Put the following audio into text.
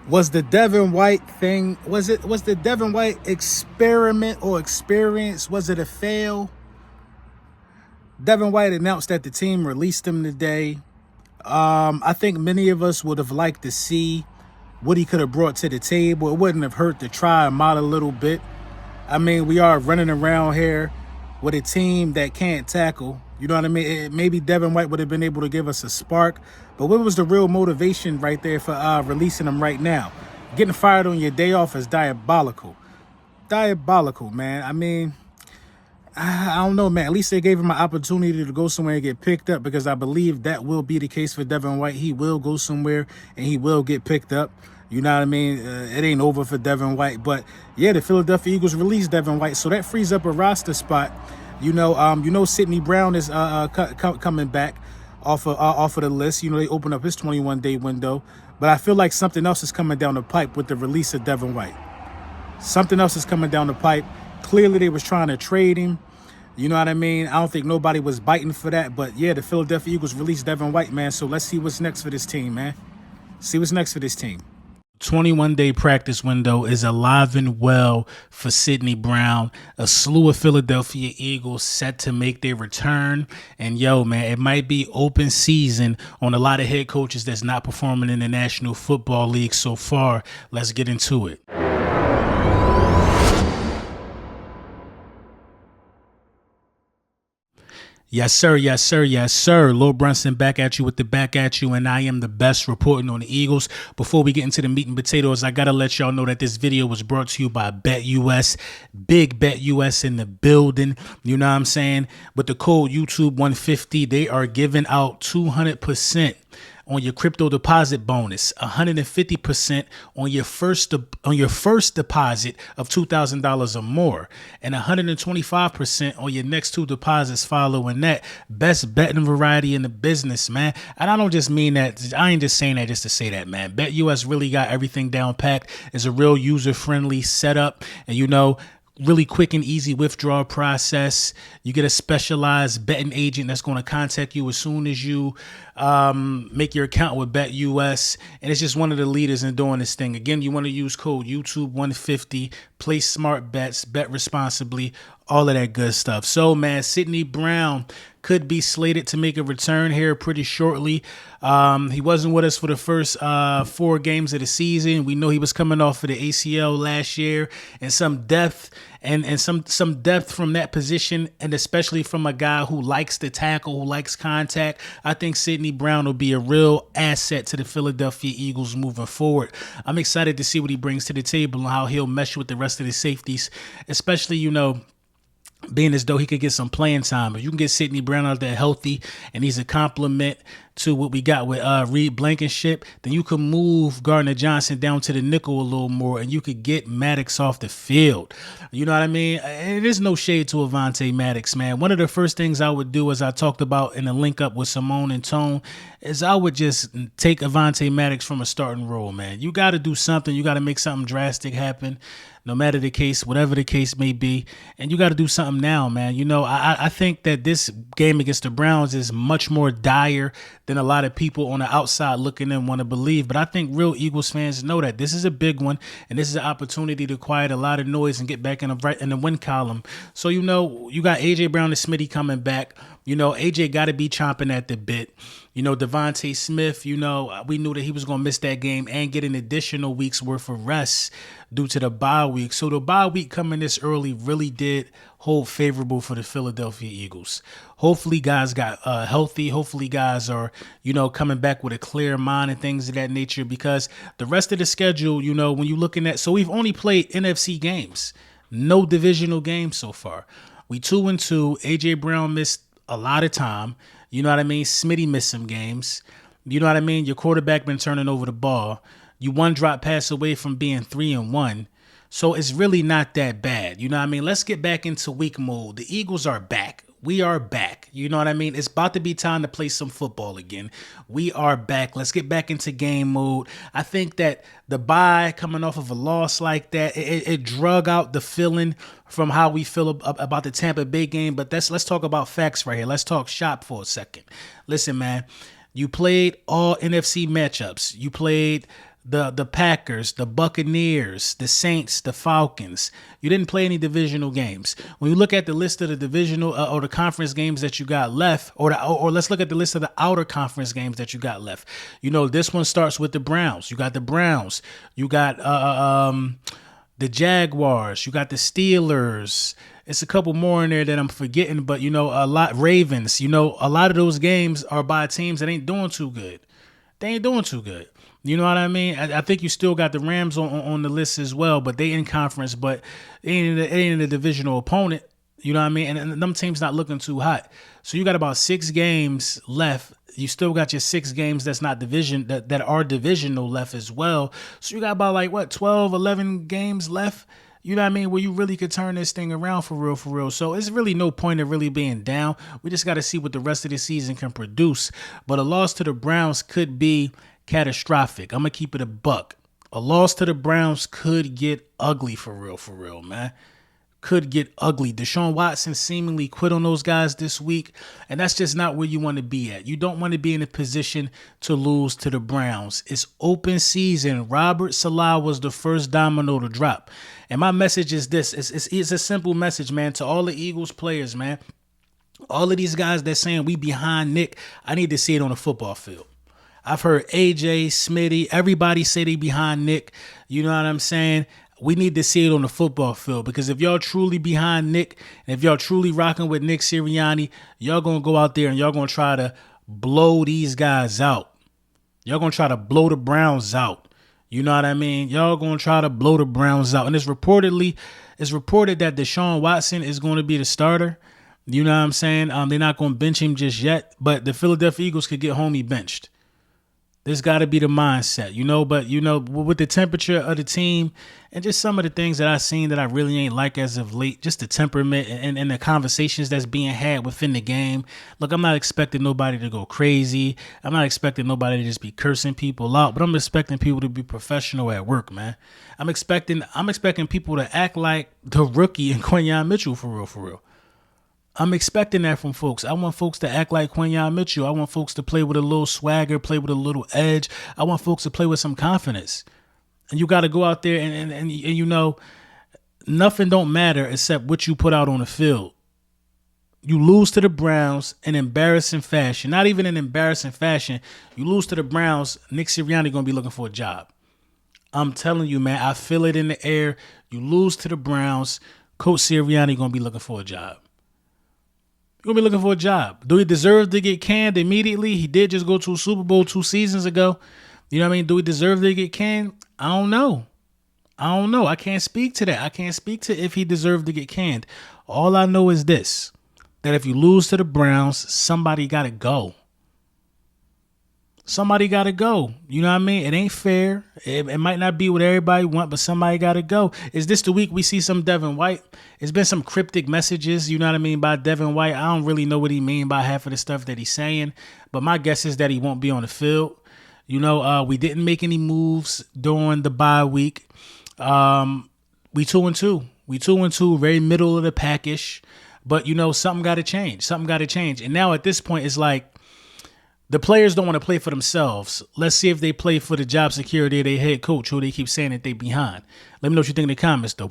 Was the Devin White thing, was the Devin White experiment or experience, was it a fail? Devin White announced that the team released him today. I think many of us would have liked to see what he could have brought to the table. It wouldn't have hurt to try him out a little bit. I mean, we are running around here with a team that can't tackle. You know what I mean? Maybe Devin White would have been able to give us a spark. But what was the real motivation right there for releasing him right now? Getting fired on your day off is diabolical. Diabolical, man. I mean, I don't know, man. At least they gave him an opportunity to go somewhere and get picked up, because I believe that will be the case for Devin White. He will go somewhere and he will get picked up. You know what I mean? It ain't over for Devin White. But yeah, the Philadelphia Eagles released Devin White, so that frees up a roster spot. Sidney Brown is coming back off of the list. You know, they opened up his 21-day window. But I feel like something else is coming down the pipe with the release of Devin White. Something else is coming down the pipe. Clearly, they was trying to trade him. You know what I mean? I don't think nobody was biting for that. But yeah, the Philadelphia Eagles released Devin White, man. So let's see what's next for this team, man. See what's next for this team. 21-day practice window is alive and well for Sidney Brown. A slew of Philadelphia Eagles set to make their return. And yo, man, it might be open season on a lot of head coaches that's not performing in the National Football League so far. Let's get into it. Yes, sir. Yes, sir. Yes, sir. Lil Brunson back at you with the back at you, and I am the best reporting on the Eagles. Before we get into the meat and potatoes, I got to let y'all know that this video was brought to you by BetUS. Big BetUS in the building. You know what I'm saying? With the code YouTube150, they are giving out 200% on your crypto deposit bonus, 150% on your first deposit of $2,000 or more, and 125% on your next two deposits following that. Best betting variety in the business, man. And I don't just mean that. I ain't just saying that just to say that, man. BetUS really got everything down packed. It's a real user-friendly setup, and really quick and easy withdrawal process. You get a specialized betting agent that's going to contact you as soon as you make your account with BetUS, and it's just one of the leaders in doing this thing. Again, you want to use code YouTube150, place smart bets, bet responsibly, all of that good stuff. So, man, Sidney Brown could be slated to make a return here pretty shortly. He wasn't with us for the first 4 games of the season. We know he was coming off of the ACL last year, and some depth and some depth from that position, and especially from a guy who likes to tackle, who likes contact. I think Sidney Brown will be a real asset to the Philadelphia Eagles moving forward. I'm excited to see what he brings to the table and how he'll mesh with the rest of the safeties, especially, being as though he could get some playing time. If you can get Sidney Brown out there healthy and he's a compliment to what we got with Reed Blankenship, then you could move Gardner Johnson down to the nickel a little more, and you could get Maddox off the field. You know what I mean? And there's no shade to Avonte Maddox, man. One of the first things I would do, as I talked about in the link up with Simone and Tone, is I would just take Avonte Maddox from a starting role, man. You got to do something. You got to make something drastic happen, no matter the case, whatever the case may be. And you got to do something now, man. I think that this game against the Browns is much more dire than a lot of people on the outside looking in want to believe. But I think real Eagles fans know that this is a big one, and this is an opportunity to quiet a lot of noise and get back in the win column. So, you got A.J. Brown and Smitty coming back. AJ got to be chomping at the bit. Devontae Smith, we knew that he was going to miss that game and get an additional week's worth of rest due to the bye week. So the bye week coming this early really did hold favorable for the Philadelphia Eagles. Hopefully guys got healthy. Hopefully guys are, coming back with a clear mind and things of that nature, because the rest of the schedule, when you're looking at, so we've only played NFC games, no divisional games so far. We 2-2. AJ Brown missed a lot of time. You know what I mean? Smitty missed some games. You know what I mean? Your quarterback been turning over the ball. You one drop pass away from being 3-1. So it's really not that bad. You know what I mean? Let's get back into week mode. The Eagles are back. We are back. You know what I mean? It's about to be time to play some football again. We are back. Let's get back into game mode. I think that the bye coming off of a loss like that, it drug out the feeling from how we feel about the Tampa Bay game. But let's talk about facts right here. Let's talk shop for a second. Listen, man, you played all NFC matchups. You played the Packers, the Buccaneers, the Saints, the Falcons. You didn't play any divisional games. When you look at the list of the divisional or the conference games that you got left, or let's look at the list of the outer conference games that you got left. You know, this one starts with the Browns. You got the Browns. You got the Jaguars. You got the Steelers. It's a couple more in there that I'm forgetting, but you know, a lot Ravens. You know, a lot of those games are by teams that ain't doing too good. They ain't doing too good. You know what I mean? I think you still got the Rams on the list as well, but they in conference, but it ain't a divisional opponent. You know what I mean? And them teams not looking too hot. So you got about 6 games left. You still got your 6 games that's not division, that are divisional left as well. So you got about like, what, 12, 11 games left? You know what I mean? Where you really could turn this thing around for real, for real. So it's really no point of really being down. We just got to see what the rest of the season can produce. But a loss to the Browns could be catastrophic. I'm going to keep it a buck. A loss to the Browns could get ugly for real, man. Could get ugly. Deshaun Watson seemingly quit on those guys this week, and that's just not where you want to be at. You don't want to be in a position to lose to the Browns. It's open season. Robert Salah was the first domino to drop. And my message is this. It's a simple message, man, to all the Eagles players, man. All of these guys that saying we behind Nick, I need to see it on the football field. I've heard AJ, Smitty, everybody say they behind Nick. You know what I'm saying? We need to see it on the football field, because if y'all truly behind Nick, and if y'all truly rocking with Nick Sirianni, y'all going to go out there and y'all going to try to blow these guys out. Y'all going to try to blow the Browns out. You know what I mean? Y'all going to try to blow the Browns out. And it's reported that Deshaun Watson is going to be the starter. You know what I'm saying? They're not going to bench him just yet, but the Philadelphia Eagles could get homie benched. This got to be the mindset, you know, but, you know, with the temperature of the team and just some of the things that I've seen that I really ain't like as of late, just the temperament and the conversations that's being had within the game. Look, I'm not expecting nobody to go crazy. I'm not expecting nobody to just be cursing people out, but I'm expecting people to be professional at work, man. I'm expecting people to act like the rookie and Quinyon Mitchell for real. I'm expecting that from folks. I want folks to act like Quinyon Mitchell. I want folks to play with a little swagger, play with a little edge. I want folks to play with some confidence. And you got to go out there and you know, nothing don't matter except what you put out on the field. You lose to the Browns in embarrassing fashion. Not even in embarrassing fashion. You lose to the Browns, Nick Sirianni going to be looking for a job. I'm telling you, man, I feel it in the air. You lose to the Browns, Coach Sirianni going to be looking for a job. You're going to be looking for a job. Do he deserve to get canned immediately? He did just go to a Super Bowl 2 seasons ago. You know what I mean? Do he deserve to get canned? I don't know. I can't speak to that. I can't speak to if he deserved to get canned. All I know is this, that if you lose to the Browns, somebody got to go. Somebody got to go. You know what I mean? It ain't fair. It might not be what everybody want, but somebody got to go. Is this the week we see some Devin White? It's been some cryptic messages, you know what I mean, by Devin White. I don't really know what he mean by half of the stuff that he's saying, but my guess is that he won't be on the field. You know, we didn't make any moves during the bye week. We 2-2. We 2-2, very middle of the package. But, you know, something got to change. And now at this point, it's like, the players don't want to play for themselves. Let's see if they play for the job security of their head coach, who they keep saying that they behind. Let me know what you think in the comments, though.